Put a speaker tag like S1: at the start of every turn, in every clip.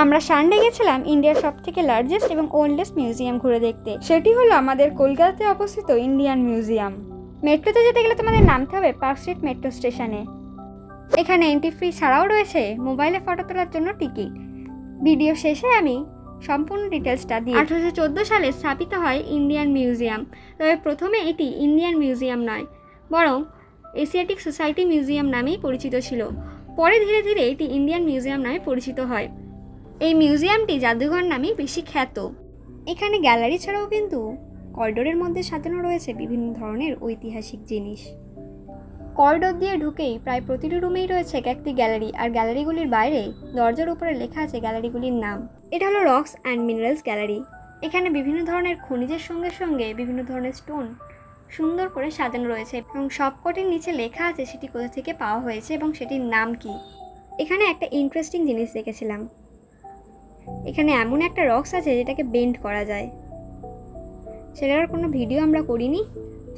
S1: আমরা সানডে গেছিলাম ইন্ডিয়ার সবথেকে লার্জেস্ট এবং ওল্ডেস্ট মিউজিয়াম ঘুরে দেখতে। সেটি হলো আমাদের কলকাতাতে অবস্থিত ইন্ডিয়ান মিউজিয়াম। মেট্রোতে যেতে গেলে তোমাদের নামতে হবে পার্ক স্ট্রিট মেট্রো স্টেশনে। এখানে এন্ট্রি ফ্রি ছাড়াও রয়েছে মোবাইলে ফটো তোলার জন্য টিকিট। ভিডিও শেষে আমি সম্পূর্ণ ডিটেলসটা দিই। 1814 সালে স্থাপিত হয় ইন্ডিয়ান মিউজিয়াম। তবে প্রথমে এটি ইন্ডিয়ান মিউজিয়াম নয়, বরং এশিয়াটিক সোসাইটি মিউজিয়াম নামেই পরিচিত ছিল। পরে ধীরে ধীরে এটি ইন্ডিয়ান মিউজিয়াম নামে পরিচিত হয়। এই মিউজিয়ামটি জাদুঘর নামেই বেশি খ্যাত। এখানে গ্যালারি ছাড়াও কিন্তু করিডোরের মধ্যে সাজানো রয়েছে বিভিন্ন ধরনের ঐতিহাসিক জিনিস। করিডোর দিয়ে ঢুকেই প্রায় প্রতিটি রুমেই রয়েছে এক একটি গ্যালারি, আর গ্যালারিগুলির বাইরে দরজার উপরে লেখা আছে গ্যালারিগুলির নাম। এটা হলো রকস অ্যান্ড মিনারেলস গ্যালারি। এখানে বিভিন্ন ধরনের খনিজের সঙ্গে সঙ্গে বিভিন্ন ধরনের স্টোন সুন্দর করে সাজানো রয়েছে এবং সবকটির নিচে লেখা আছে সেটি কোথা থেকে পাওয়া হয়েছে এবং সেটির নাম কি। এখানে একটা ইন্টারেস্টিং জিনিস দেখেছিলাম। এখানে এমন একটা রক্স আছে যেটাকে বেন্ড করা যায়। সেটার কোনো ভিডিও আমরা করিনি,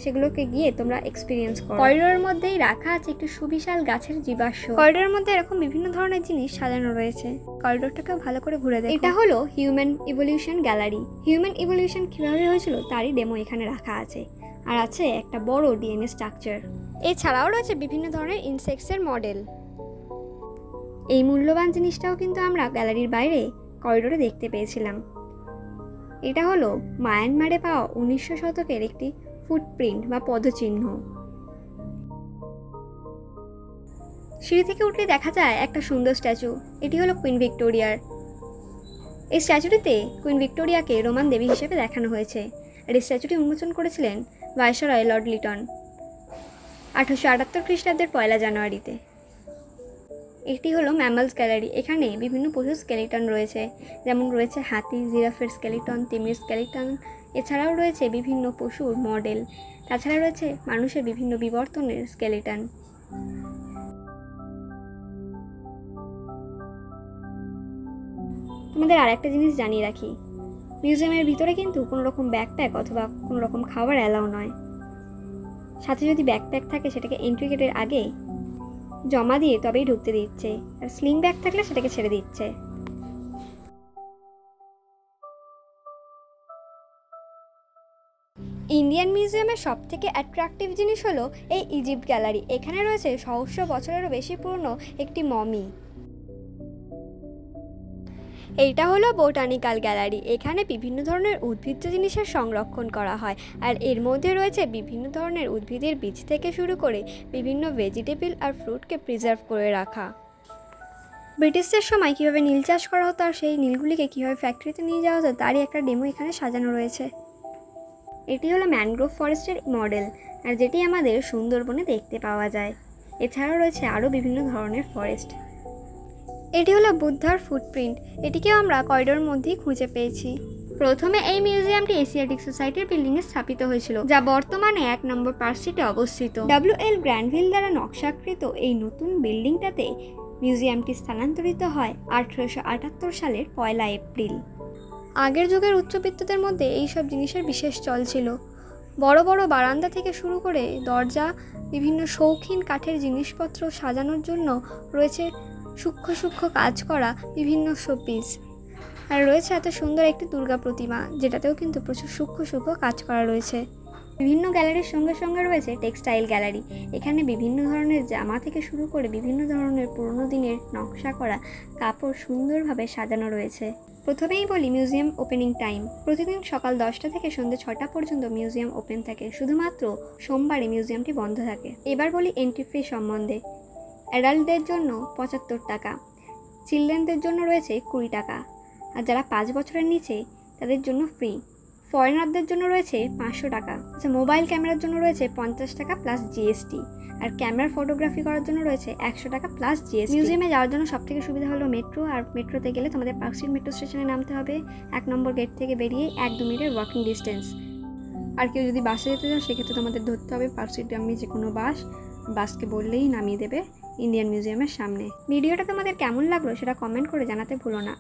S1: সেগুলোকে গিয়ে তোমরা এক্সপিরিয়েন্স করো। করিডোরের মধ্যেই রাখা আছে একটি সুবিশাল গাছের জীবাশ্ম। করিডোরের মধ্যে এরকম বিভিন্ন ধরনের জিনিস সাজানো রয়েছে। করিডোরটাকেও ভালো করে ঘুরে দেখো। এটা হলো human evolution gallery. Human evolution কীভাবে হয়েছিল তারই ডেমো এখানে রাখা আছে, আর আছে একটা বড় ডিএনএ স্ট্রাকচার। এছাড়াও রয়েছে বিভিন্ন ধরনের ইনসেক্টসের মডেল। এই মূল্যবান জিনিসটাও কিন্তু আমরা গ্যালারির বাইরে করিডোরে দেখতে পেয়েছিলাম। এটা হলো মায়ানমারে পাওয়া 1900 শতকের একটি ফুটপ্রিন্ট বা পদচিহ্ন। সিঁড়ি থেকে উঠলে দেখা যায় একটা সুন্দর স্ট্যাচু। এটি হলো কুইন ভিক্টোরিয়ার। এই স্ট্যাচুটিতে কুইন ভিক্টোরিয়াকে রোমান দেবী হিসেবে দেখানো হয়েছে, আর এই স্ট্যাচুটি উন্মোচন করেছিলেন ভাইসরয় লর্ড লিটন 1878 খ্রিস্টাব্দের 1 জানুয়ারিতে। এটি হলো ম্যামালস গ্যালারি। এখানে বিভিন্ন পশুর স্কেলিটন রয়েছে, যেমন রয়েছে হাতি, জিরাফের স্কেলিটন, তিমির স্কেলিটন। এছাড়াও রয়েছে বিভিন্ন পশুর মডেল। তাছাড়া রয়েছে মানুষের বিভিন্ন বিবর্তনের স্কেলিটন। তোমাদের আর একটা জিনিস জানিয়ে রাখি, মিউজিয়ামের ভিতরে কিন্তু কোনো রকম ব্যাকপ্যাক অথবা কোনো রকম খাবার অ্যালাউ নয়। সাথে যদি ব্যাকপ্যাক থাকে সেটাকে এন্ট্রি গেটের আগে জমা দিয়ে তবেই ঢুকতে দিচ্ছে, আর স্লিং ব্যাগ থাকলে সেটাকে ছেড়ে দিচ্ছে। ইন্ডিয়ান মিউজিয়ামের সবথেকে অ্যাট্রাকটিভ জিনিস হলো এই ইজিপ্ট গ্যালারি। এখানে রয়েছে সহস্র বছরেরও বেশি পুরনো একটি মমি। এইটা হলো বোটানিক্যাল গ্যালারি। এখানে বিভিন্ন ধরনের উদ্ভিজ্জ জিনিসের সংরক্ষণ করা হয়, আর এর মধ্যে রয়েছে বিভিন্ন ধরনের উদ্ভিদের বীজ থেকে শুরু করে বিভিন্ন ভেজিটেবল আর ফ্রুটকে প্রিজার্ভ করে রাখা। ব্রিটিশদের সময় কীভাবে নীল চাষ করা হতো আর সেই নীলগুলিকে কীভাবে ফ্যাক্টরিতে নিয়ে যাওয়া হতো তারই একটা ডেমো এখানে সাজানো রয়েছে। এটি হলো ম্যানগ্রোভ ফরেস্টের মডেল, আর যেটি আমাদের সুন্দরবনে দেখতে পাওয়া যায়। এছাড়াও রয়েছে আরও বিভিন্ন ধরনের ফরেস্ট। এটি হলো বুদ্ধার ফুটপ্রিন্ট। এটিকেও আমরা করিডোর মধ্যেই খুঁজে পেয়েছি। প্রথমে এই মিউজিয়ামটি এশিয়াটিক সোসাইটির বিল্ডিংয়ে স্থাপিত হয়েছিল, যা বর্তমানে 1 নম্বর পার্ক স্ট্রিটে অবস্থিত। WL গ্র্যান্ডভিল দ্বারা নকশাকৃত এই নতুন বিল্ডিংটাতে মিউজিয়ামটি স্থানান্তরিত হয় 1878 সালের 1 এপ্রিল। আগের যুগের উচ্চবিত্তদের মধ্যে এইসব জিনিসের বিশেষ চল ছিল। বড় বড় বারান্দা থেকে শুরু করে দরজা, বিভিন্ন শৌখিন কাঠের জিনিসপত্র সাজানোর জন্য রয়েছে সূক্ষ্ম সূক্ষ্ম কাজ করা বিভিন্ন শোপিস, আর রয়েছে এত সুন্দর একটি দুর্গা প্রতিমা, যেটাতেও কিন্তু প্রচুর সূক্ষ্ম সূক্ষ্ম কাজ করা রয়েছে। বিভিন্ন গ্যালারির সঙ্গে সঙ্গে রয়েছে টেক্সটাইল গ্যালারি। এখানে বিভিন্ন ধরনের জামা থেকে শুরু করে বিভিন্ন ধরনের পুরনো দিনের নকশা করা কাপড় সুন্দরভাবে সাজানো রয়েছে। প্রথমেই বলি মিউজিয়াম ওপেনিং টাইম। প্রতিদিন সকাল 10টা থেকে সন্ধ্যে 6টা পর্যন্ত মিউজিয়াম ওপেন থাকে। শুধুমাত্র সোমবারে মিউজিয়ামটি বন্ধ থাকে। এবার বলি এন্ট্রি ফি সম্বন্ধে। অ্যাডাল্টদের জন্য 75 টাকা, চিলড্রেনদের জন্য রয়েছে 20 টাকা, আর যারা 5 বছরের নিচে তাদের জন্য ফ্রি। ফরেনারদের জন্য রয়েছে 500 টাকা। আচ্ছা, মোবাইল ক্যামেরার জন্য রয়েছে 50 টাকা প্লাস জিএসটি, আর ক্যামেরার ফটোগ্রাফি করার জন্য রয়েছে 100 টাকা প্লাস জিএসটি। মিউজিয়ামে যাওয়ার জন্য সবথেকে সুবিধা হলো মেট্রো, আর মেট্রোতে গেলে তোমাদের পার্ক স্ট্রিট মেট্রো স্টেশনে নামতে হবে। 1 নম্বর গেট থেকে বেরিয়ে 1-2 মিনিটের ওয়াকিং ডিস্টেন্স। আর কেউ যদি বাসে যেতে চাও সেক্ষেত্রে তোমাদের ধরতে হবে পার্ক স্ট্রিট আমি যে কোনো বাসকে বললেই নামিয়ে দেবে ইন্ডিয়ান মিউজিয়ামের সামনে। ভিডিওটা তোমাদের কেমন লাগলো সেটা কমেন্ট করে জানাতে ভুলো না।